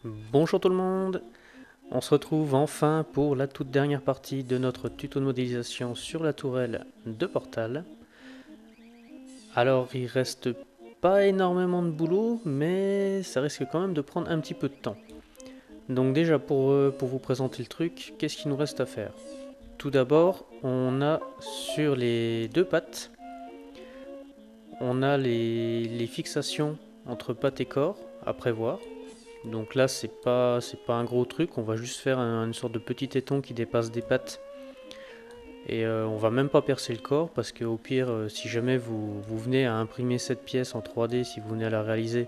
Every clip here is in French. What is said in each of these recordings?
Bonjour tout le monde, on se retrouve enfin pour la toute dernière partie de notre tuto de modélisation sur la tourelle de Portal. Alors il reste pas énormément de boulot, mais ça risque quand même de prendre un petit peu de temps. Donc déjà pour vous présenter le truc, qu'est-ce qu'il nous reste à faire? Tout d'abord, on a sur les deux pattes, on a les fixations entre pattes et corps à prévoir. Donc là, c'est pas un gros truc, on va juste faire une sorte de petit téton qui dépasse des pattes. Et on va même pas percer le corps parce que au pire, si jamais vous venez à imprimer cette pièce en 3D, si vous venez à la réaliser,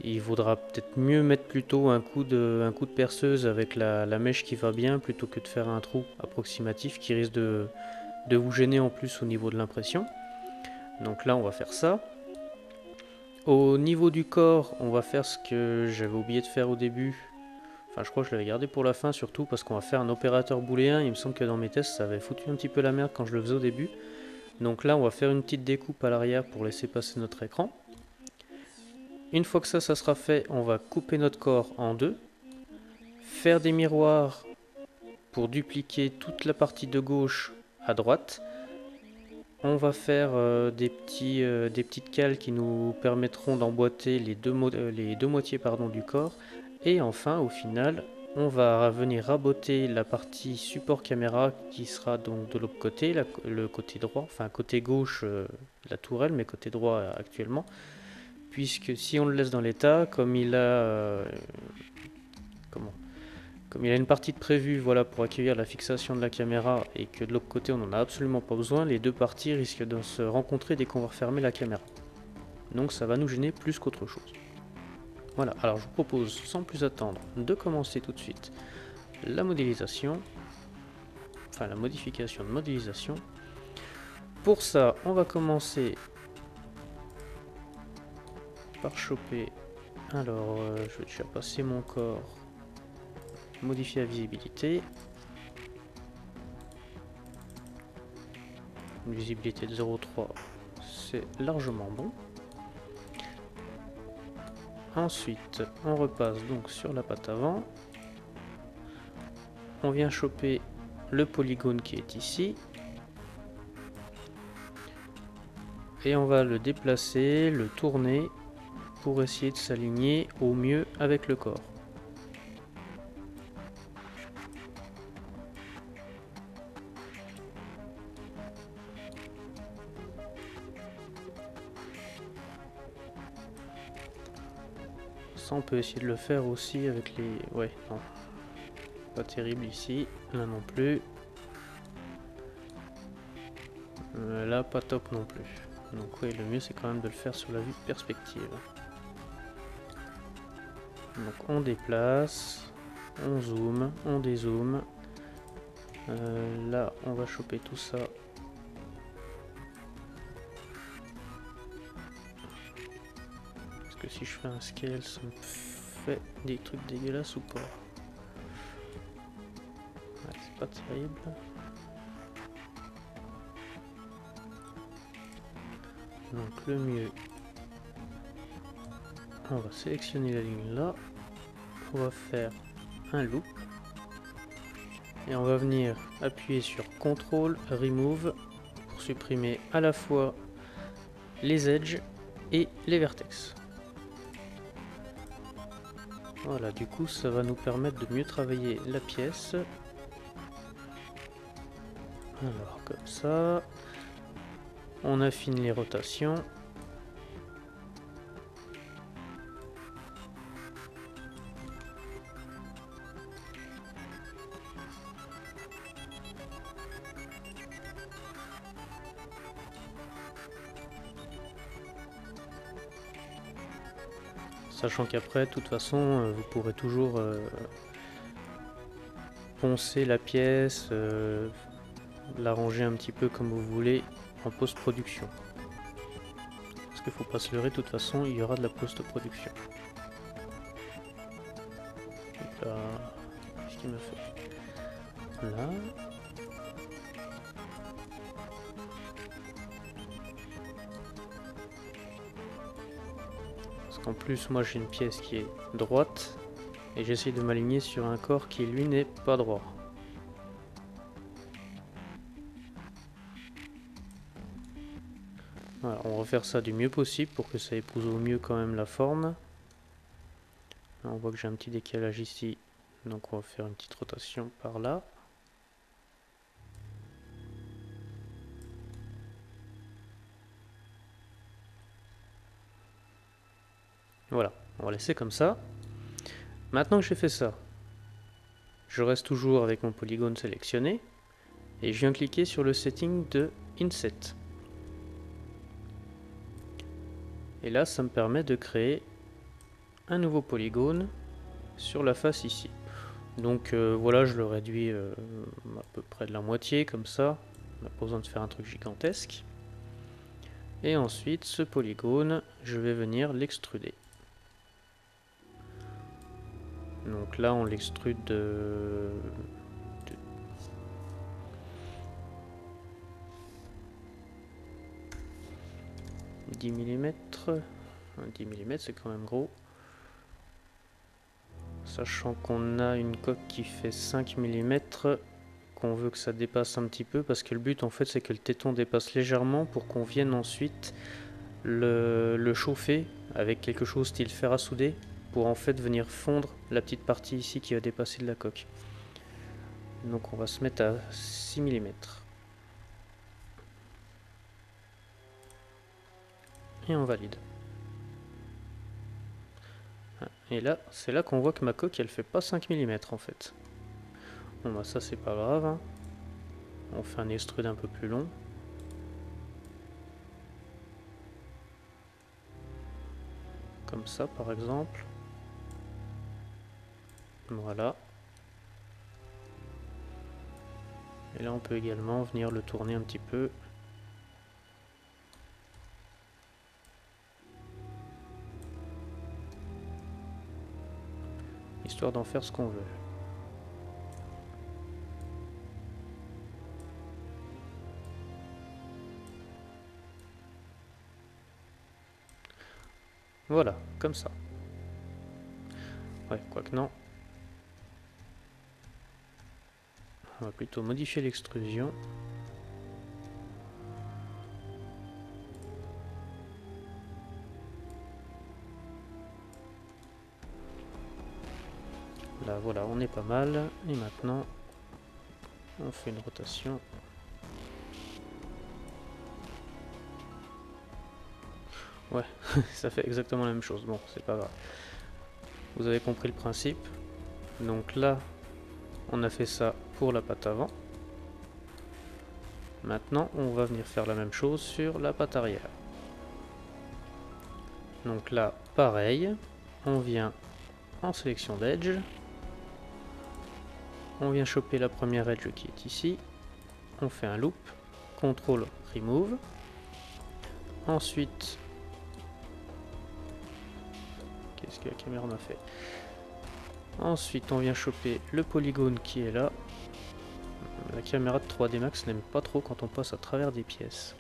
il vaudra peut-être mieux mettre plutôt un coup de perceuse avec la mèche qui va bien plutôt que de faire un trou approximatif qui risque de vous gêner en plus au niveau de l'impression. Donc là, on va faire ça. Au niveau du corps, on va faire ce que j'avais oublié de faire au début. Enfin, je crois que je l'avais gardé pour la fin, surtout parce qu'on va faire un opérateur booléen. Il me semble que dans mes tests, ça avait foutu un petit peu la merde quand je le faisais au début. Donc là, on va faire une petite découpe à l'arrière pour laisser passer notre écran. Une fois que ça sera fait, on va couper notre corps en deux. Faire des miroirs pour dupliquer toute la partie de gauche à droite. On va faire des petites cales qui nous permettront d'emboîter les deux moitiés du corps. Et enfin, au final, on va venir raboter la partie support caméra qui sera donc de l'autre côté, le côté droit, enfin côté gauche la tourelle, mais côté droit actuellement. Puisque si on le laisse dans l'état, comment comme il a une partie de prévue voilà, pour accueillir la fixation de la caméra et que de l'autre côté on n'en a absolument pas besoin, les deux parties risquent de se rencontrer dès qu'on va refermer la caméra. Donc ça va nous gêner plus qu'autre chose. Voilà, alors je vous propose sans plus attendre de commencer tout de suite la modélisation, enfin la modification de modélisation. Pour ça, on va commencer par choper, alors je vais déjà passer mon corps, modifier la visibilité, une visibilité de 0,3, c'est largement bon. Ensuite, on repasse donc sur la patte avant. On vient choper le polygone qui est ici. Et on va le déplacer, le tourner pour essayer de s'aligner au mieux avec le corps. Ça, on peut essayer de le faire aussi avec les... Ouais, non. Pas terrible ici. Là non plus. Là, pas top non plus. Donc oui, le mieux c'est quand même de le faire sur la vue perspective. Donc on déplace, on zoome, on dézoome. Là, on va choper tout ça. Parce que si je fais un scale, ça me fait des trucs dégueulasses ou pas? Ouais, c'est pas terrible. Donc le mieux, on va sélectionner la ligne là, on va faire un loop et on va venir appuyer sur CTRL Remove pour supprimer à la fois les edges et les vertex. Voilà, du coup ça va nous permettre de mieux travailler la pièce. Alors comme ça, on affine les rotations. Sachant qu'après, de toute façon, vous pourrez toujours poncer la pièce, l'arranger un petit peu comme vous voulez en post-production. Parce qu'il ne faut pas se leurrer, de toute façon, il y aura de la post-production. Donc là, qu'est-ce qu'il me fait? Là. Parce qu'en plus, moi j'ai une pièce qui est droite. Et j'essaie de m'aligner sur un corps qui lui n'est pas droit. Voilà, on va faire ça du mieux possible pour que ça épouse au mieux quand même la forme. Là, on voit que j'ai un petit décalage ici, donc on va faire une petite rotation par là. Voilà, on va laisser comme ça. Maintenant que j'ai fait ça, je reste toujours avec mon polygone sélectionné et je viens cliquer sur le setting de Inset. Et là, ça me permet de créer un nouveau polygone sur la face ici. Donc voilà, je le réduis à peu près de la moitié, comme ça. On n'a pas besoin de faire un truc gigantesque. Et ensuite, ce polygone, je vais venir l'extruder. Donc là, on l'extrude de 10 mm. 10 mm, c'est quand même gros. Sachant qu'on a une coque qui fait 5 mm, qu'on veut que ça dépasse un petit peu, parce que le but en fait c'est que le téton dépasse légèrement pour qu'on vienne ensuite le chauffer avec quelque chose style fer à souder, pour en fait venir fondre la petite partie ici qui va dépasser de la coque. Donc on va se mettre à 6 mm. Et on valide. Et là, c'est là qu'on voit que ma coque elle fait pas 5 mm en fait. Bon bah ça c'est pas grave, hein. On fait un extrude un peu plus long. Comme ça par exemple. Voilà. Et là on peut également venir le tourner un petit peu. Histoire d'en faire ce qu'on veut. Voilà, comme ça. Ouais, quoique non. On va plutôt modifier l'extrusion. Là, voilà, on est pas mal. Et maintenant, on fait une rotation. Ouais, ça fait exactement la même chose. Bon, c'est pas grave. Vous avez compris le principe. Donc là, on a fait ça pour la patte avant. Maintenant, on va venir faire la même chose sur la patte arrière. Donc là, pareil, on vient en sélection d'edge. On vient choper la première edge qui est ici. On fait un loop, CTRL remove. Ensuite, qu'est-ce que la caméra m'a fait? Ensuite, on vient choper le polygone qui est là. La caméra de 3D Max n'aime pas trop quand on passe à travers des pièces.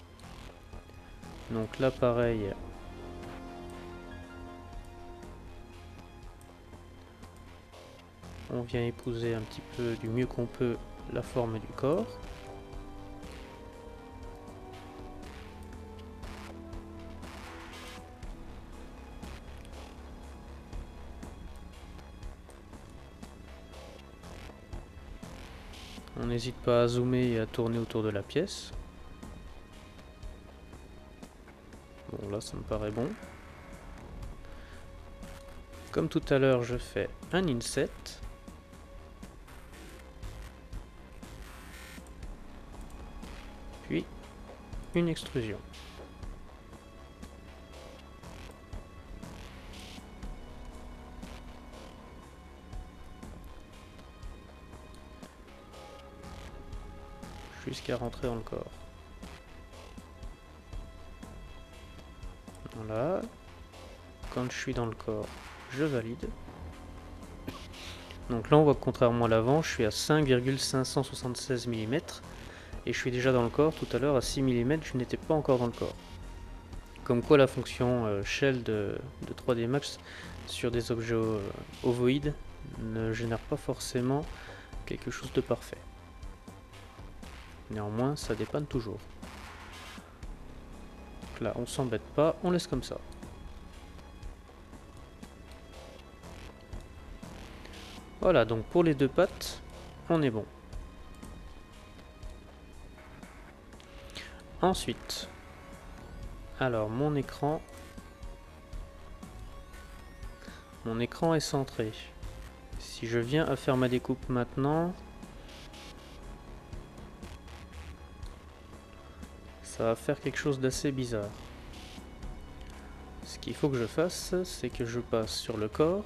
Donc là, pareil. On vient épouser un petit peu du mieux qu'on peut la forme du corps. On n'hésite pas à zoomer et à tourner autour de la pièce. Bon, là, ça me paraît bon. Comme tout à l'heure, je fais un inset. Puis, une extrusion. Jusqu'à rentrer dans le corps. Voilà. Quand je suis dans le corps, je valide. Donc là on voit que contrairement à l'avant, je suis à 5,576 mm et je suis déjà dans le corps. Tout à l'heure à 6 mm, je n'étais pas encore dans le corps. Comme quoi la fonction shell de 3D Max sur des objets ovoïdes ne génère pas forcément quelque chose de parfait. Néanmoins, ça dépanne toujours. Donc là, on s'embête pas, on laisse comme ça. Voilà, donc pour les deux pattes, on est bon. Ensuite, alors mon écran est centré. Si je viens à faire ma découpe maintenant, ça va faire quelque chose d'assez bizarre. Ce qu'il faut que je fasse, c'est que je passe sur le corps,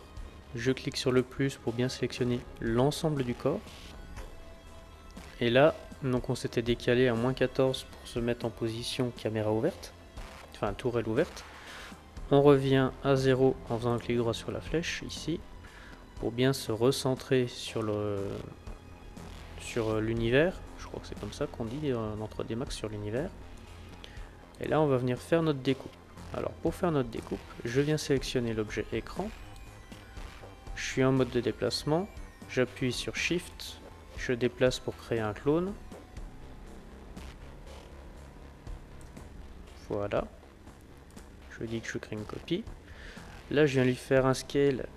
je clique sur le plus pour bien sélectionner l'ensemble du corps. Et là, donc on s'était décalé à -14 pour se mettre en position caméra ouverte, enfin tourelle ouverte. On revient à 0 en faisant un clic droit sur la flèche ici, pour bien se recentrer sur l'univers. Je crois que c'est comme ça qu'on dit dans 3D Max, sur l'univers. Et là on va venir faire notre découpe. Alors pour faire notre découpe, je viens sélectionner l'objet écran. Je suis en mode de déplacement, j'appuie sur Shift, je déplace pour créer un clone. Voilà. Je dis que je crée une copie. Là je viens lui faire un scale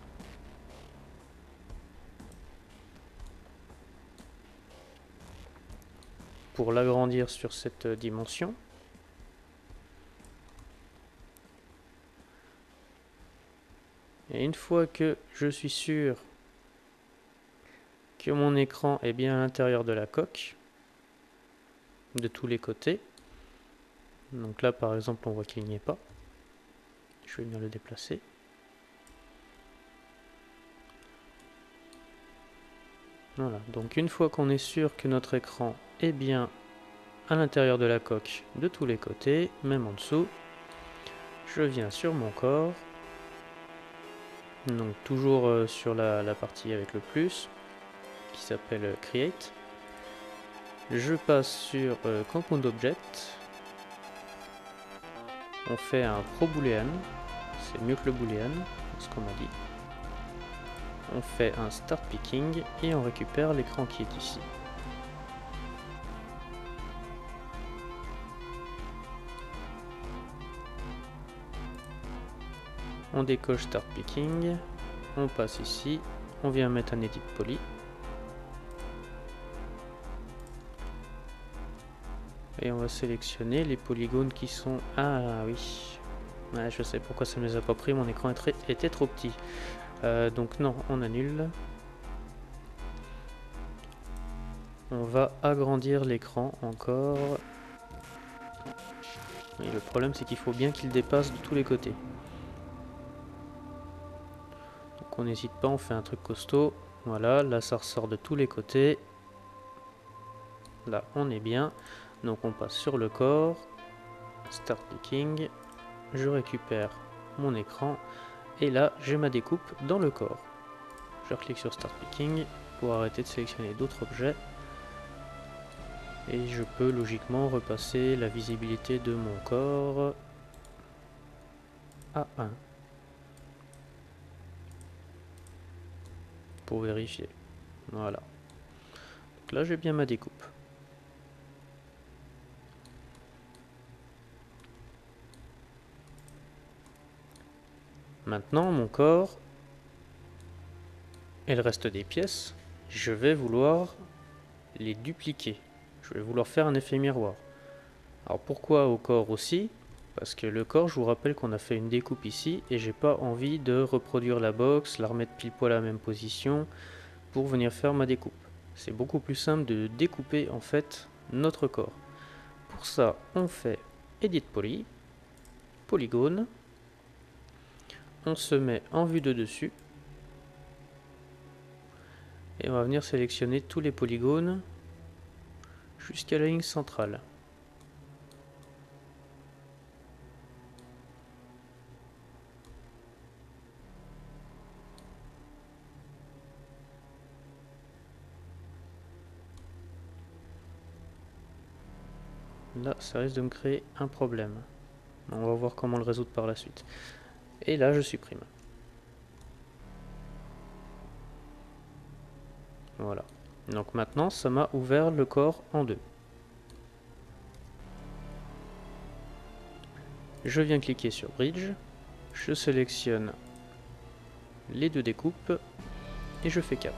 pour l'agrandir sur cette dimension. Et une fois que je suis sûr que mon écran est bien à l'intérieur de la coque, de tous les côtés, donc là par exemple on voit qu'il n'y est pas, je vais venir le déplacer. Voilà, donc une fois qu'on est sûr que notre écran est bien à l'intérieur de la coque de tous les côtés, même en dessous, je viens sur mon corps, donc toujours sur la partie avec le plus, qui s'appelle Create. Je passe sur Compound Object, on fait un Pro Boolean, c'est mieux que le Boolean, c'est ce qu'on m'a dit. On fait un Start Picking et on récupère l'écran qui est ici. On décoche Start Picking, on passe ici, on vient mettre un Edit Poly. Et on va sélectionner les polygones qui sont... Ah oui, ouais, je sais pourquoi ça ne les a pas pris, mon écran était trop petit. Donc non, on annule. On va agrandir l'écran encore. Et le problème c'est qu'il faut bien qu'il dépasse de tous les côtés. Donc on n'hésite pas, on fait un truc costaud. Voilà, là ça ressort de tous les côtés. Là on est bien. Donc on passe sur le corps. Start Picking. Je récupère mon écran. Et là j'ai ma découpe dans le corps. Je clique sur Start Picking pour arrêter de sélectionner d'autres objets. Et je peux logiquement repasser la visibilité de mon corps à 1 pour vérifier. Voilà. Donc là j'ai bien ma découpe. Maintenant mon corps et le reste des pièces, je vais vouloir les dupliquer. Je vais vouloir faire un effet miroir. Alors pourquoi au corps aussi? Parce que le corps, je vous rappelle qu'on a fait une découpe ici et j'ai pas envie de reproduire la box, la remettre pile poil à la même position pour venir faire ma découpe. C'est beaucoup plus simple de découper en fait notre corps. Pour ça, on fait Edit Poly, Polygone, on se met en vue de dessus et on va venir sélectionner tous les polygones jusqu'à la ligne centrale. Là, ça risque de me créer un problème. On va voir comment le résoudre par la suite. Et là, je supprime. Voilà. Donc maintenant, ça m'a ouvert le corps en deux. Je viens cliquer sur Bridge, je sélectionne les deux découpes et je fais cap.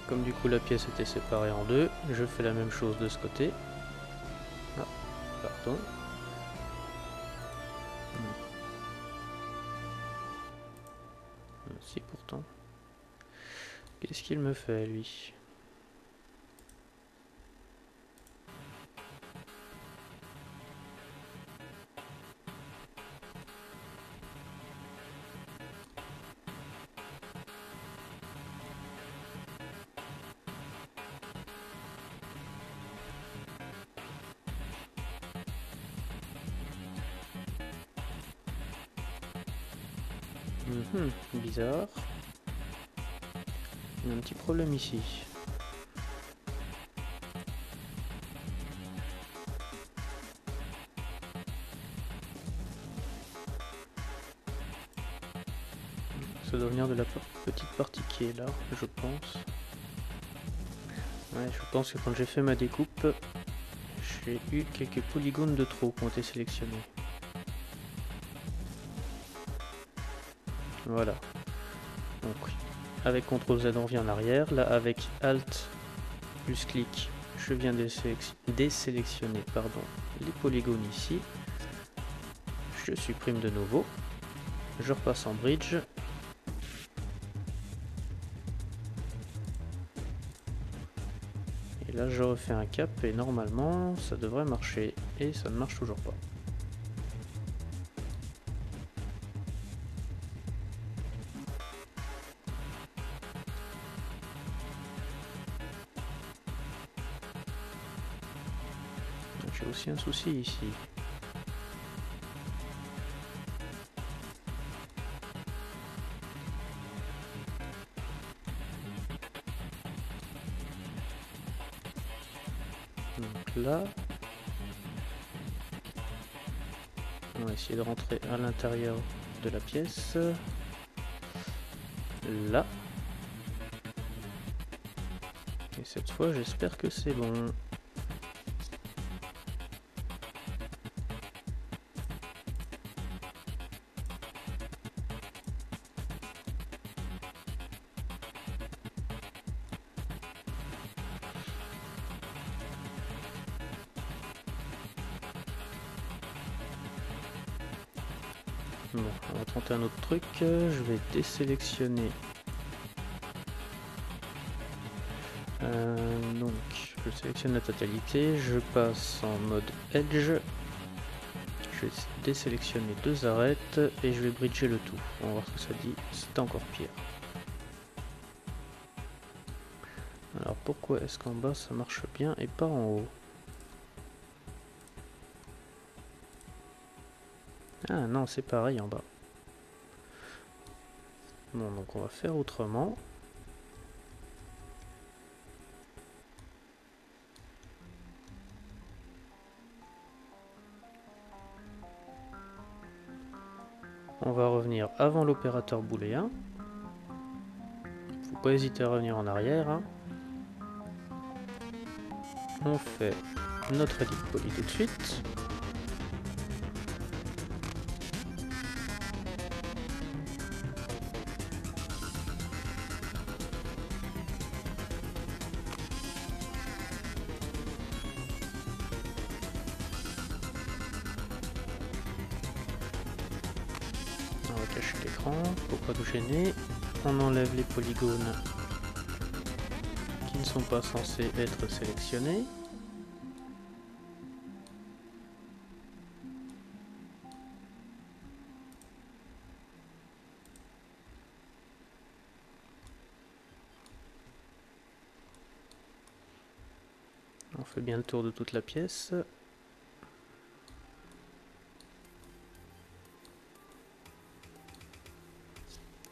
Comme du coup la pièce était séparée en deux, je fais la même chose de ce côté. Ah, pardon. Si pourtant. Qu'est-ce qu'il me fait lui? Bizarre. Il y a un petit problème ici. Ça doit venir de la petite partie qui est là, je pense. Ouais, je pense que quand j'ai fait ma découpe, j'ai eu quelques polygones de trop qui ont été sélectionnés. Voilà. Donc, avec CTRL Z, on revient en arrière. Là, avec ALT plus clic, je viens de désélectionner les polygones ici. Je supprime de nouveau. Je repasse en bridge. Et là, je refais un cap et normalement, ça devrait marcher. Et ça ne marche toujours pas. J'ai aussi un souci ici. Donc là, on va essayer de rentrer à l'intérieur de la pièce. Là. Et cette fois, j'espère que c'est bon. Bon, on va tenter un autre truc. Je vais désélectionner. Donc, je sélectionne la totalité. Je passe en mode Edge. Je vais désélectionner deux arêtes et je vais bridger le tout. On va voir ce que ça dit. C'est encore pire. Alors, pourquoi est-ce qu'en bas ça marche bien et pas en haut? Ah non, c'est pareil en bas. Bon, donc on va faire autrement. On va revenir avant l'opérateur booléen. Faut pas hésiter à revenir en arrière. Hein. On fait notre edit poly tout de suite. On va cacher l'écran pour pas nous gêner. On enlève les polygones qui ne sont pas censés être sélectionnés. On fait bien le tour de toute la pièce.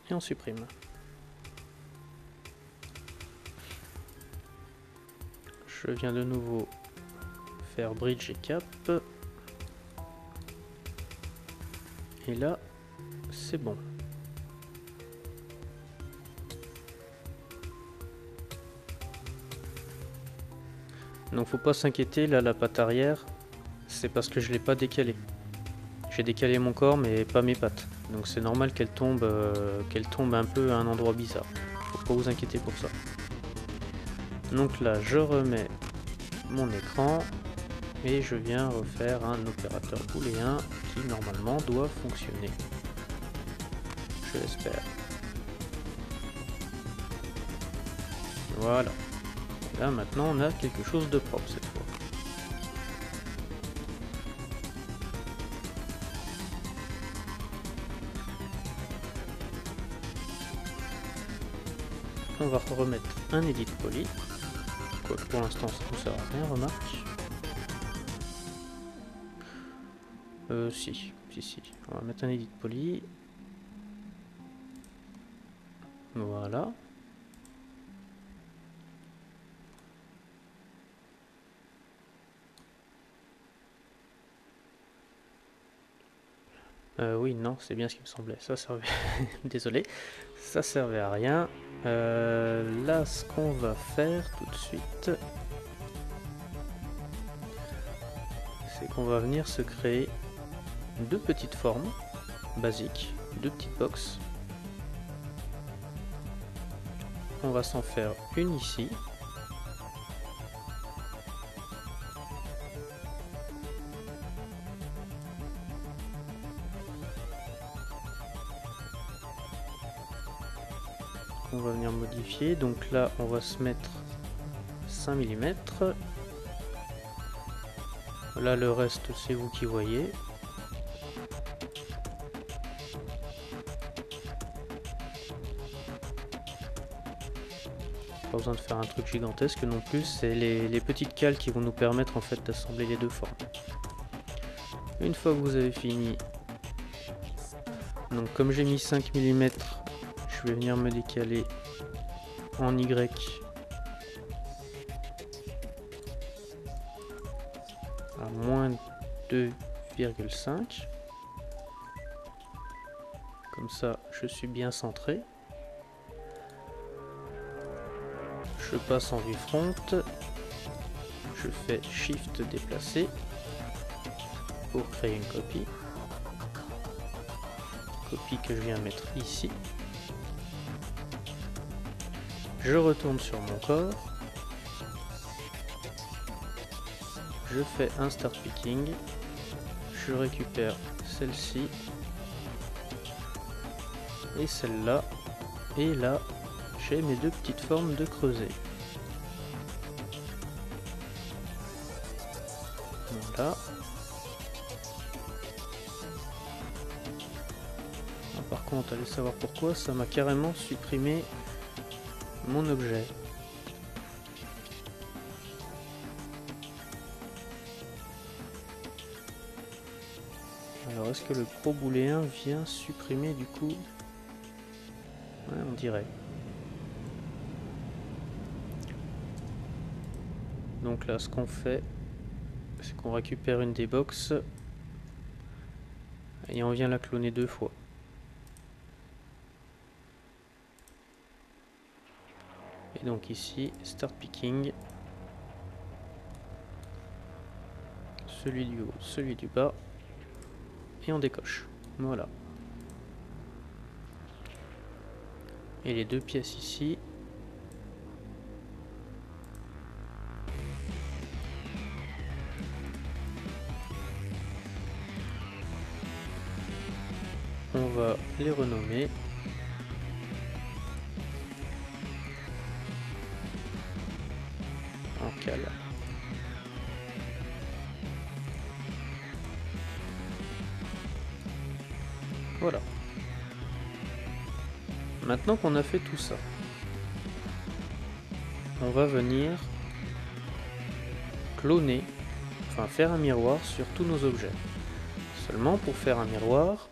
Et on supprime. Je viens de nouveau faire bridge et cap. Et là, c'est bon. Donc faut pas s'inquiéter, là la patte arrière, c'est parce que je l'ai pas décalé. J'ai décalé mon corps mais pas mes pattes. Donc c'est normal qu'elle tombe un peu à un endroit bizarre. Faut pas vous inquiéter pour ça. Donc là je remets mon écran et je viens refaire un opérateur booléen qui normalement doit fonctionner. Je l'espère. Voilà. Là maintenant on a quelque chose de propre cette fois. On va remettre un edit poly. Quoique pour l'instant ça ne sert à rien, remarque. Si. On va mettre un edit poly. Voilà. Oui, non, c'est bien ce qui me semblait. Ça servait. Désolé, ça servait à rien. Là, ce qu'on va faire tout de suite, c'est qu'on va venir se créer deux petites formes basiques, deux petites boxes. On va s'en faire une ici. On va venir modifier, donc là on va se mettre 5 mm. Là le reste c'est vous qui voyez. Pas besoin de faire un truc gigantesque non plus, c'est les petites cales qui vont nous permettre en fait d'assembler les deux formes. Une fois que vous avez fini, donc comme j'ai mis 5 mm, je vais venir me décaler en Y à moins 2,5. Comme ça, je suis bien centré. Je passe en vue front. Je fais Shift déplacer pour créer une copie. Copie que je viens mettre ici. Je retourne sur mon corps. Je fais un start picking. Je récupère celle-ci. Et celle-là. Et là, j'ai mes deux petites formes de creuset. Voilà. Par contre, allez savoir pourquoi, ça m'a carrément supprimé mon objet. Alors, est-ce que le pro booléen vient supprimer du coup? Ouais, on dirait. Donc là, ce qu'on fait, c'est qu'on récupère une des boxes et on vient la cloner deux fois. Et donc ici, start picking, celui du haut, celui du bas, et on décoche. Voilà. Et les deux pièces ici, on va les renommer. En cale. Voilà. Maintenant qu'on a fait tout ça, on va venir cloner, enfin faire un miroir sur tous nos objets. Seulement pour faire un miroir,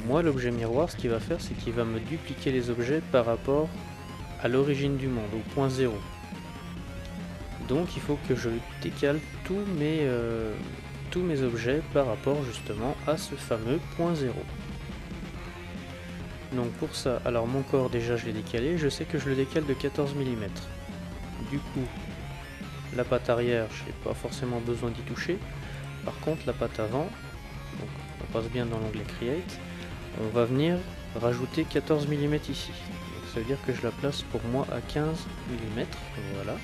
moi l'objet miroir, ce qu'il va faire, c'est qu'il va me dupliquer les objets par rapport à l'origine du monde, au point 0. Donc il faut que je décale tous mes objets par rapport justement à ce fameux point 0. Donc pour ça, alors mon corps déjà je l'ai décalé, je sais que je le décale de 14 mm. Du coup, la patte arrière, je n'ai pas forcément besoin d'y toucher. Par contre, la patte avant, donc on passe bien dans l'onglet Create, on va venir rajouter 14 mm ici. Donc ça veut dire que je la place pour moi à 15 mm. Voilà.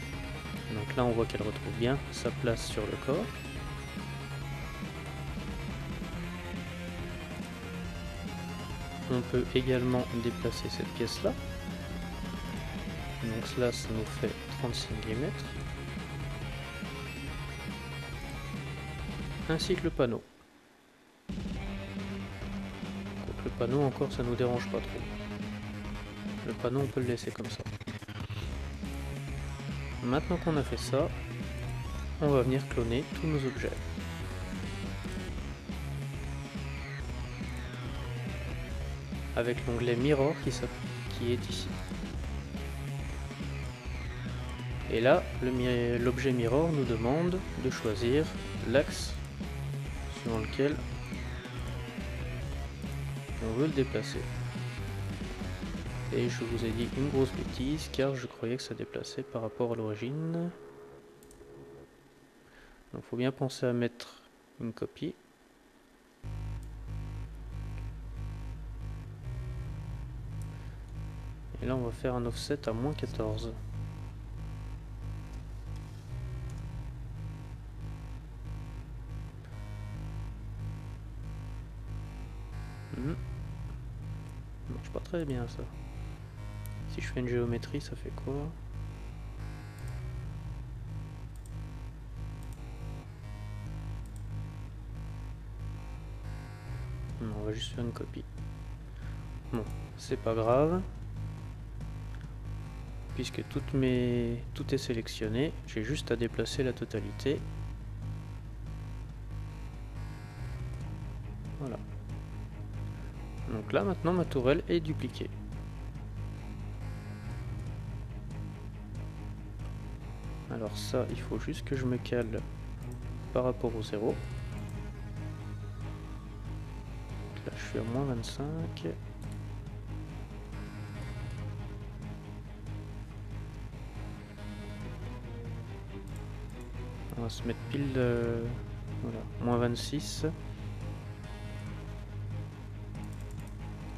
Donc là on voit qu'elle retrouve bien sa place sur le corps. On peut également déplacer cette pièce là. Donc là ça nous fait 36 mm. Ainsi que le panneau. Donc le panneau encore ça nous dérange pas trop. Le panneau on peut le laisser comme ça. Maintenant qu'on a fait ça, on va venir cloner tous nos objets. Avec l'onglet Mirror qui est ici. Et là, l'objet Mirror nous demande de choisir l'axe suivant lequel on veut le déplacer. Et je vous ai dit une grosse bêtise car je croyais que ça déplaçait par rapport à l'origine. Donc il faut bien penser à mettre une copie. Et là on va faire un offset à moins 14. Ça marche pas très bien ça. Si je fais une géométrie, ça fait quoi? Non, on va juste faire une copie. Bon, c'est pas grave. Puisque tout est sélectionné, j'ai juste à déplacer la totalité. Voilà. Donc là maintenant ma tourelle est dupliquée. Alors ça, il faut juste que je me cale par rapport au 0. Là je suis à moins 25. On va se mettre pile voilà, moins 26.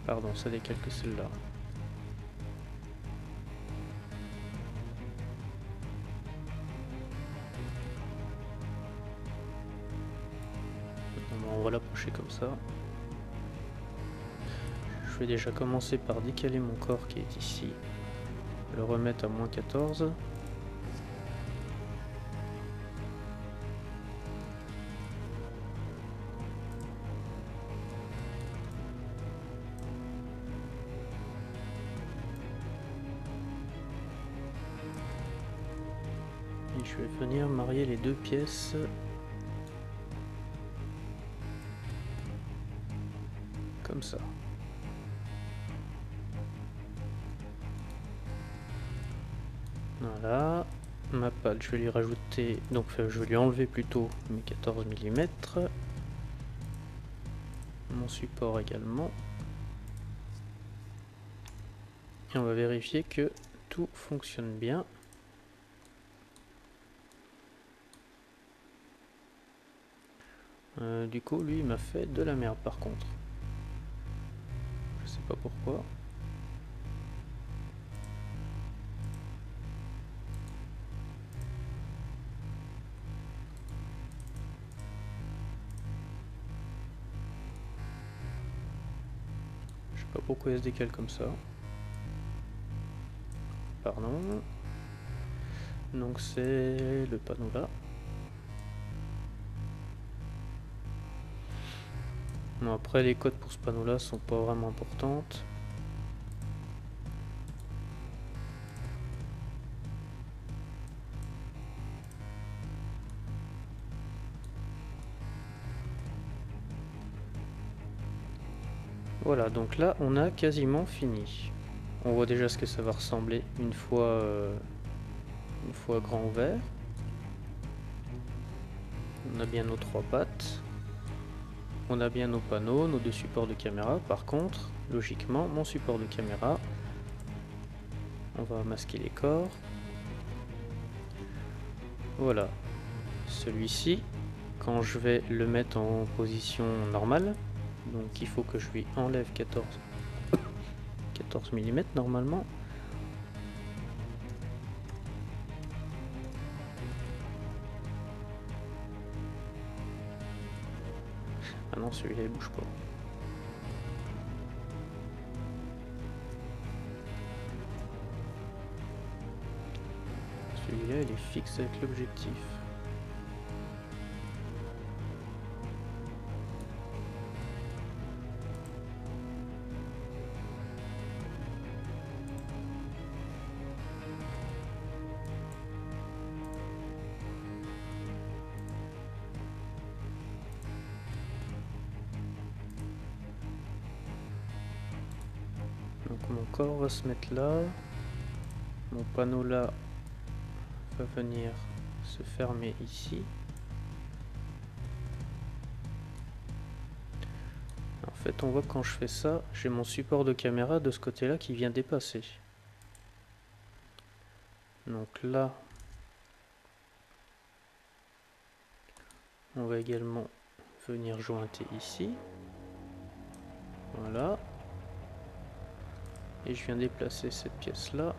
Pardon, ça décale que celle-là. On va l'approcher comme ça. Je vais déjà commencer par décaler mon corps qui est ici. Le remettre à moins 14. Et je vais venir marier les deux pièces. Comme ça. Voilà. Ma patte, je vais lui rajouter, donc je vais lui enlever plutôt mes 14 mm. Mon support également. Et on va vérifier que tout fonctionne bien. Du coup, lui, il m'a fait de la merde par contre. Je sais pas pourquoi. Je sais pas pourquoi il se décale comme ça. Pardon. Donc c'est le panneau là. Bon, après les codes pour ce panneau là sont pas vraiment importantes. Voilà, donc là on a quasiment fini. On voit déjà ce que ça va ressembler une fois grand ouvert. On a bien nos trois pattes. on a bien nos panneaux, nos deux supports de caméra. Par contre, logiquement, mon support de caméra, on va masquer les corps. Voilà. Celui-ci, quand je vais le mettre en position normale, donc il faut que je lui enlève 14 mm normalement. Ah non, celui-là il bouge pas. Celui-là il est fixe avec l'objectif. Donc mon corps va se mettre là, mon panneau là va venir se fermer ici. En fait on voit que quand je fais ça, j'ai mon support de caméra de ce côté là qui vient dépasser. Donc là, on va également venir jointer ici. Voilà. Et je viens déplacer cette pièce là.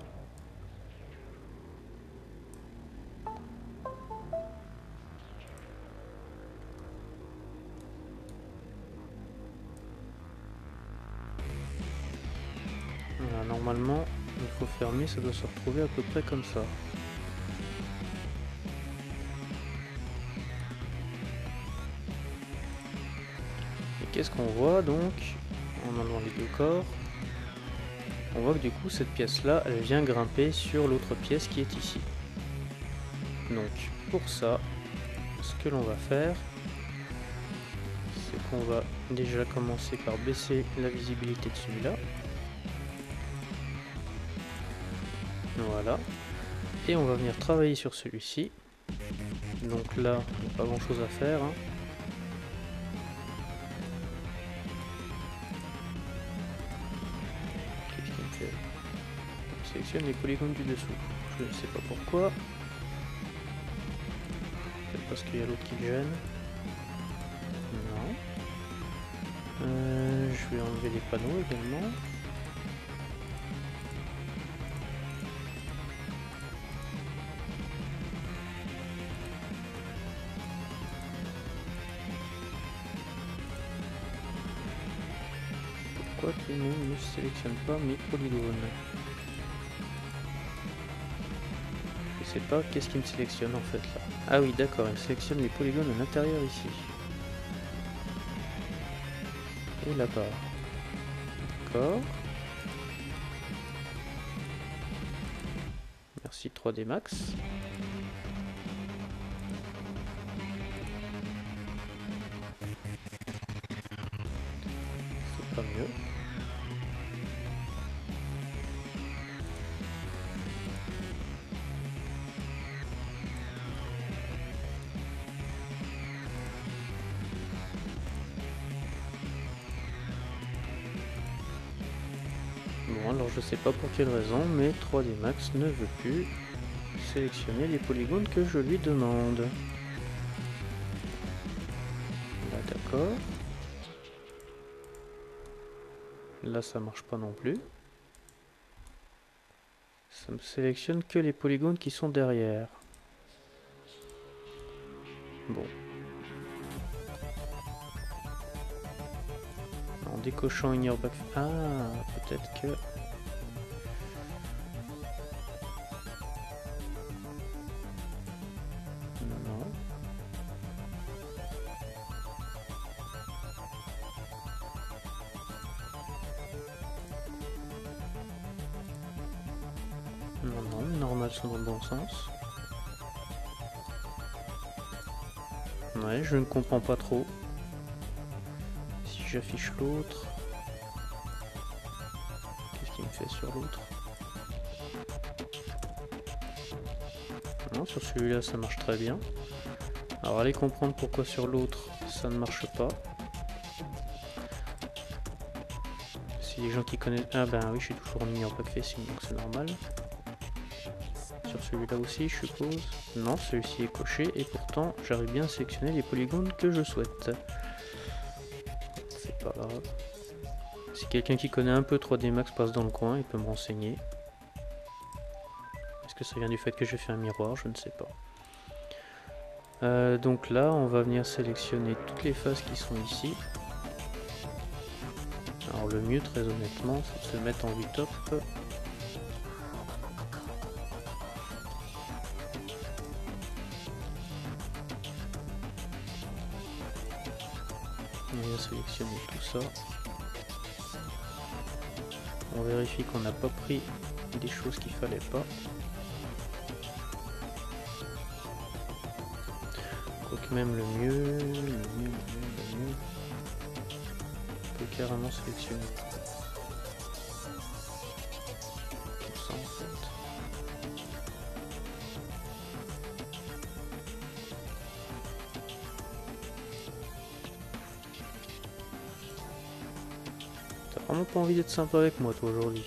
Voilà, normalement, il faut fermer, ça doit se retrouver à peu près comme ça. Et qu'est-ce qu'on voit donc en enlevant les deux corps? On voit que du coup cette pièce là elle vient grimper sur l'autre pièce qui est ici. Donc pour ça, ce que l'on va faire, c'est qu'on va déjà commencer par baisser la visibilité de celui-là. Voilà. Et on va venir travailler sur celui-ci. Donc là, il n'y a pas grand chose à faire, hein. Qu'est-ce qu'il me fait? Il sélectionne les polygones du dessous. Je ne sais pas pourquoi. Peut-être parce qu'il y a l'autre qui gêne. Non. Je vais enlever les panneaux également. Pourquoi tu ne sélectionnes pas mes polygones? Je sais pas qu'est-ce qu'il me sélectionne en fait là. Ah oui d'accord, il me sélectionne les polygones à l'intérieur ici. Et là-bas. D'accord. Merci 3D Max. C'est pas mieux. Bon alors je sais pas pour quelle raison, mais 3D Max ne veut plus sélectionner les polygones que je lui demande. Là d'accord. Là ça marche pas non plus. Ça me sélectionne que les polygones qui sont derrière. Bon. En décochant Ignore Back... Ah, peut-être que... Non. Non, les normales sont dans le bon sens. Ouais, je ne comprends pas trop. Si j'affiche l'autre... Qu'est-ce qu'il me fait sur l'autre? Non, sur celui-là ça marche très bien. Alors allez comprendre pourquoi sur l'autre ça ne marche pas. Si les gens qui connaissent... Ah ben oui, je suis toujours en minieur backfacing, donc c'est normal. Sur celui-là aussi, je suppose. Non, celui-ci est coché, et pourtant, j'arrive bien à sélectionner les polygones que je souhaite. C'est pas grave. Si quelqu'un qui connaît un peu 3D Max passe dans le coin, il peut me renseigner. Est-ce que ça vient du fait que j'ai fait un miroir? Je ne sais pas. Donc là, on va venir sélectionner toutes les faces qui sont ici. Alors le mieux, très honnêtement, c'est de se mettre en vue top. On vient sélectionner tout ça. On vérifie qu'on n'a pas pris des choses qu'il fallait pas. Quoique même le mieux, on peut carrément sélectionner tout ça en fait. T'as vraiment pas envie d'être sympa avec moi toi aujourd'hui?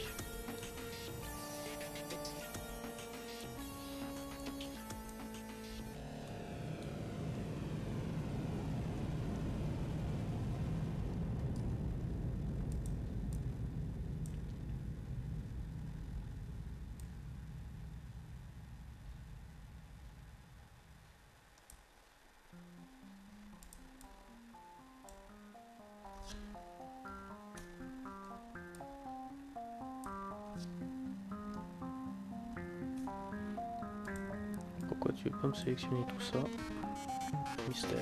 Pourquoi tu veux pas me sélectionner tout ça? Mystère.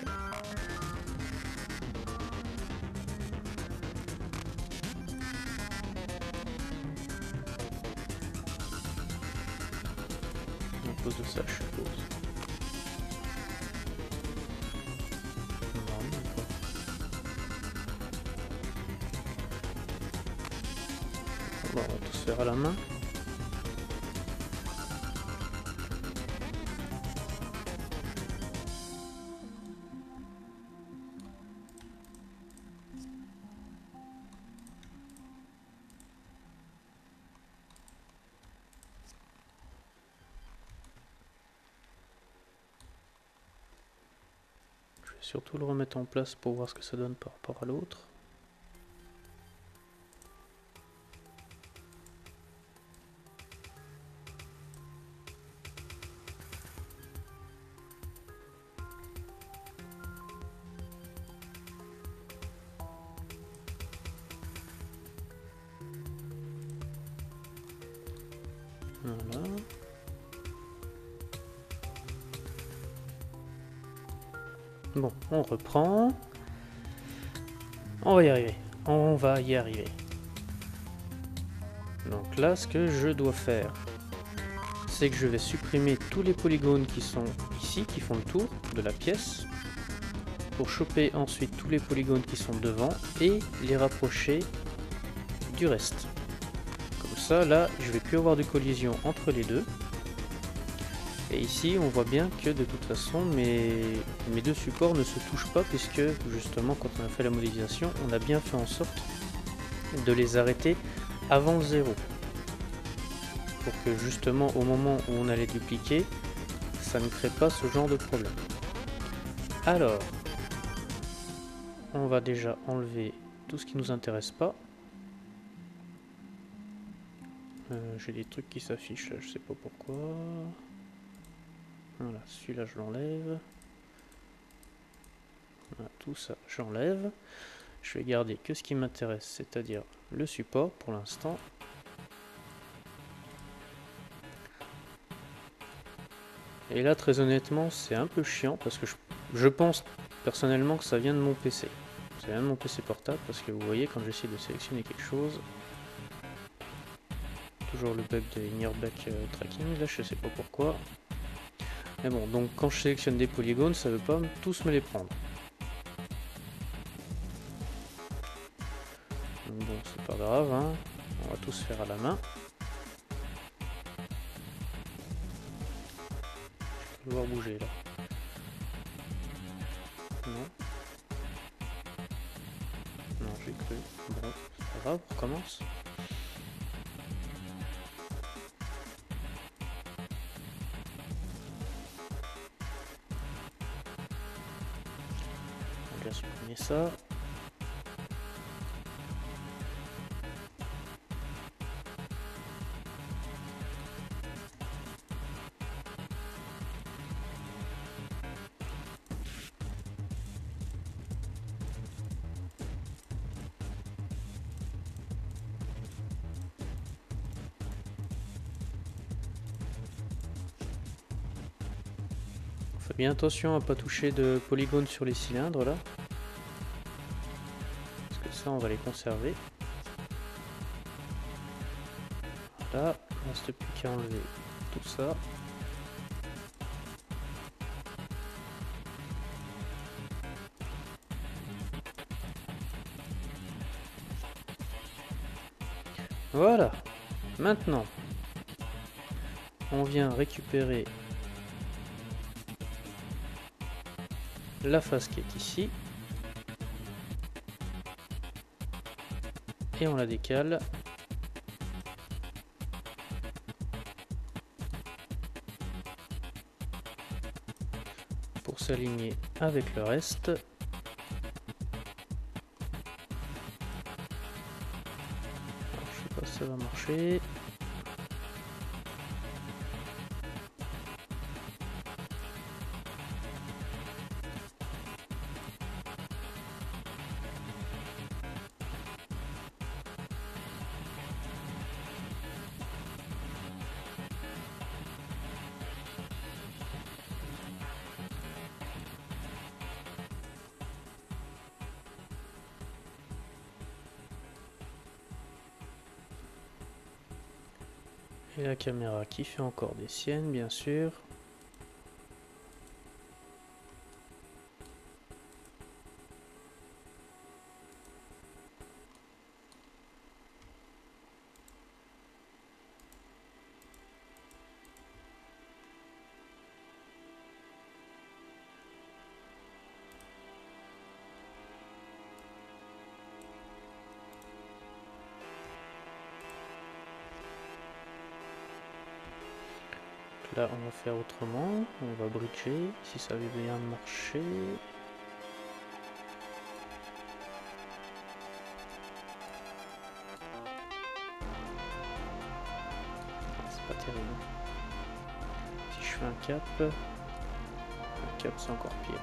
À cause de ça, je suppose. Non, même pas. Bon, on va tout se faire à la main. Surtout le remettre en place pour voir ce que ça donne par rapport à l'autre. Voilà. Bon, on reprend. On va y arriver. On va y arriver. Donc là, ce que je dois faire, c'est que je vais supprimer tous les polygones qui sont ici, qui font le tour de la pièce, pour choper ensuite tous les polygones qui sont devant et les rapprocher du reste. Comme ça, là, je vais plus avoir de collision entre les deux. Et ici, on voit bien que de toute façon, mes deux supports ne se touchent pas, puisque justement, quand on a fait la modélisation, on a bien fait en sorte de les arrêter avant le 0. Pour que justement, au moment où on allait dupliquer, ça ne crée pas ce genre de problème. Alors, on va déjà enlever tout ce qui nous intéresse pas. J'ai des trucs qui s'affichent là, je sais pas pourquoi. Voilà, celui-là je l'enlève. Voilà, tout ça j'enlève. Je vais garder que ce qui m'intéresse, c'est-à-dire le support pour l'instant. Et là, très honnêtement, c'est un peu chiant parce que je pense personnellement que ça vient de mon PC. Ça vient de mon PC portable parce que vous voyez, quand j'essaie de sélectionner quelque chose, toujours le bug de nearback tracking, là je sais pas pourquoi. Mais bon, donc quand je sélectionne des polygones, ça veut pas tous me les prendre. Bon, c'est pas grave, hein. On va tous faire à la main. Je vais devoir bouger là. Non. Non, j'ai cru. Bon, c'est pas grave, on recommence. On va bien supprimer ça. Fais bien attention à pas toucher de polygones sur les cylindres là. Parce que ça on va les conserver. Voilà, il ne reste plus qu'à enlever tout ça. Voilà, maintenant on vient récupérer la face qui est ici et on la décale pour s'aligner avec le reste. Alors, je sais pas si ça va marcher. Et la caméra qui fait encore des siennes, bien sûr. Là, on va faire autrement. On va bridger si ça avait bien marché. C'est pas terrible. Si je fais un cap c'est encore pire.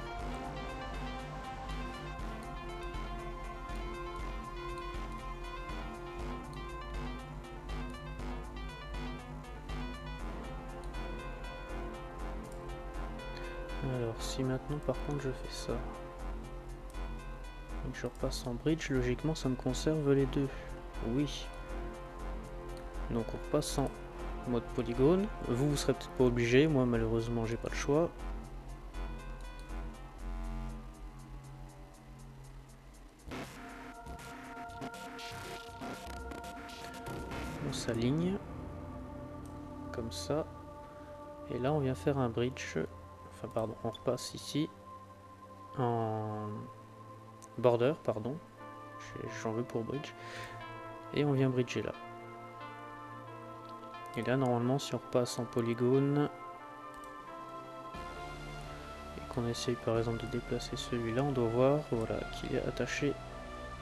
Alors si maintenant par contre je fais ça et que je repasse en bridge, logiquement ça me conserve les deux. Oui. Donc on repasse en mode polygone. Vous serez peut-être pas obligé, moi malheureusement j'ai pas le choix. On s'aligne comme ça. Et là on vient faire un bridge. Enfin pardon, on repasse ici en border, pardon. J'en veux pour bridge. Et on vient bridger là. Et là normalement si on repasse en polygone et qu'on essaye par exemple de déplacer celui-là, on doit voir voilà, qu'il est attaché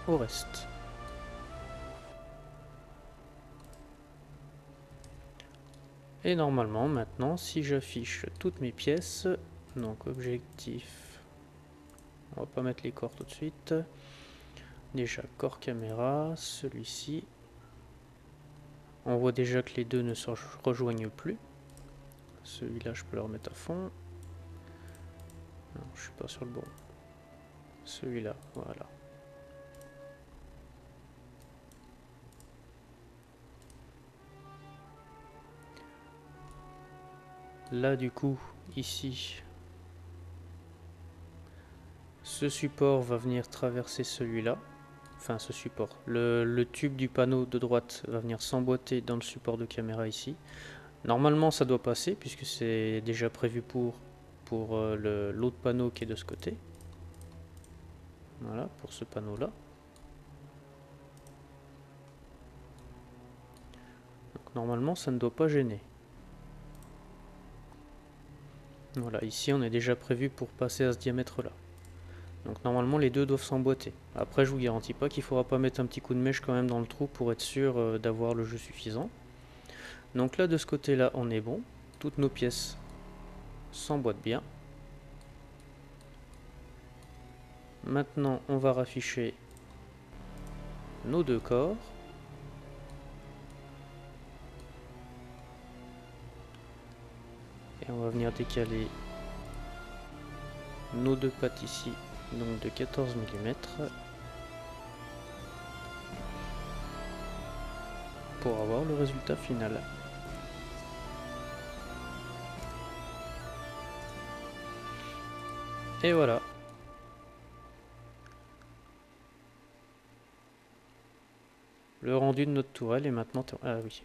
au reste. Et normalement maintenant si j'affiche toutes mes pièces, donc objectif, on va pas mettre les corps tout de suite, déjà corps caméra, celui-ci, on voit déjà que les deux ne se rejoignent plus. Celui-là je peux le remettre à fond. Non, je suis pas sur le bon. Celui-là, voilà. Là du coup, ici, ce support va venir traverser celui-là. Enfin ce support. Le tube du panneau de droite va venir s'emboîter dans le support de caméra ici. Normalement ça doit passer puisque c'est déjà prévu pour l'autre panneau qui est de ce côté. Voilà, pour ce panneau là. normalement ça ne doit pas gêner. Voilà, ici on est déjà prévu pour passer à ce diamètre là. Donc normalement les deux doivent s'emboîter. Après je vous garantis pas qu'il faudra pas mettre un petit coup de mèche quand même dans le trou pour être sûr d'avoir le jeu suffisant. Donc là de ce côté là on est bon. Toutes nos pièces s'emboîtent bien. Maintenant on va rafficher nos deux corps. Et on va venir décaler nos deux pattes ici, donc de 14 mm, pour avoir le résultat final. Et voilà. Le rendu de notre tourelle est maintenant... Ah oui.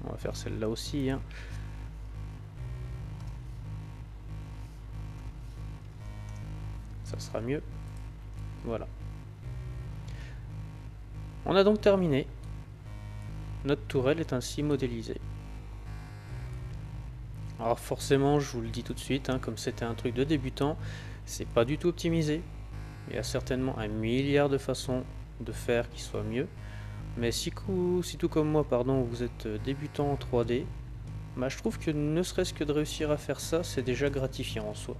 On va faire celle-là aussi, hein. Ça sera mieux. Voilà. On a donc terminé. Notre tourelle est ainsi modélisée. Alors forcément, je vous le dis tout de suite, hein, comme c'était un truc de débutant, c'est pas du tout optimisé. Il y a certainement un milliard de façons de faire qui soit mieux. Mais si tout comme moi, pardon, vous êtes débutant en 3D, bah, je trouve que ne serait-ce que de réussir à faire ça, c'est déjà gratifiant en soi.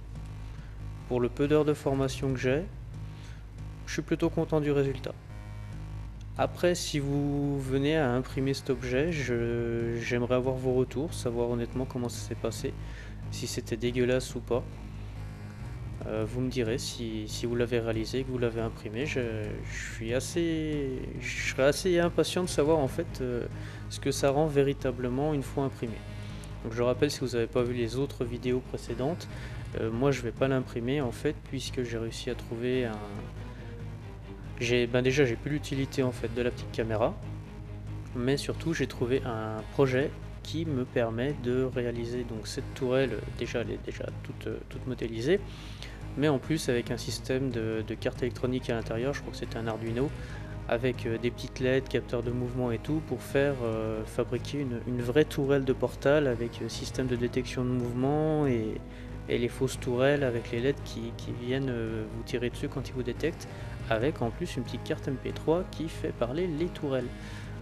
Pour le peu d'heures de formation que j'ai, je suis plutôt content du résultat. Après, si vous venez à imprimer cet objet, j'aimerais avoir vos retours, savoir honnêtement comment ça s'est passé, si c'était dégueulasse ou pas. Vous me direz si vous l'avez réalisé, que vous l'avez imprimé. Je serais assez impatient de savoir en fait ce que ça rend véritablement une fois imprimé. Donc je rappelle, si vous n'avez pas vu les autres vidéos précédentes, moi je vais pas l'imprimer en fait, puisque j'ai réussi à trouver un... déjà j'ai plus l'utilité en fait de la petite caméra, mais surtout j'ai trouvé un projet qui me permet de réaliser donc cette tourelle. Déjà elle est déjà toute modélisée, mais en plus avec un système de carte électronique à l'intérieur. Je crois que c'était un Arduino avec des petites LED, capteurs de mouvement et tout, pour faire fabriquer une vraie tourelle de Portal avec système de détection de mouvement et les fausses tourelles avec les LED qui viennent vous tirer dessus quand ils vous détectent, avec en plus une petite carte MP3 qui fait parler les tourelles.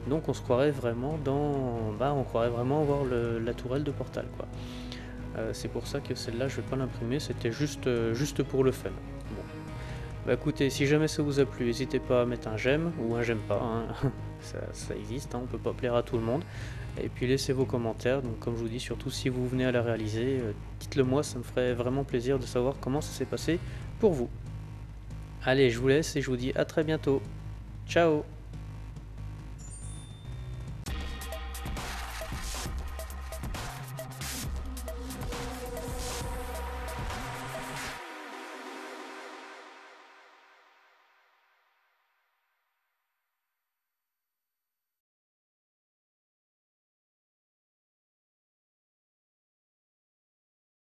Donc on se croirait vraiment on croirait vraiment voir la tourelle de Portal, quoi. C'est pour ça que celle-là je vais pas l'imprimer, c'était juste pour le fun. Bon. Bah écoutez, si jamais ça vous a plu, n'hésitez pas à mettre un j'aime ou un j'aime pas, hein. ça existe, hein, on peut pas plaire à tout le monde. Et puis laissez vos commentaires, donc comme je vous dis, surtout si vous venez à la réaliser, dites-le moi, ça me ferait vraiment plaisir de savoir comment ça s'est passé pour vous. Allez, je vous laisse et je vous dis à très bientôt. Ciao!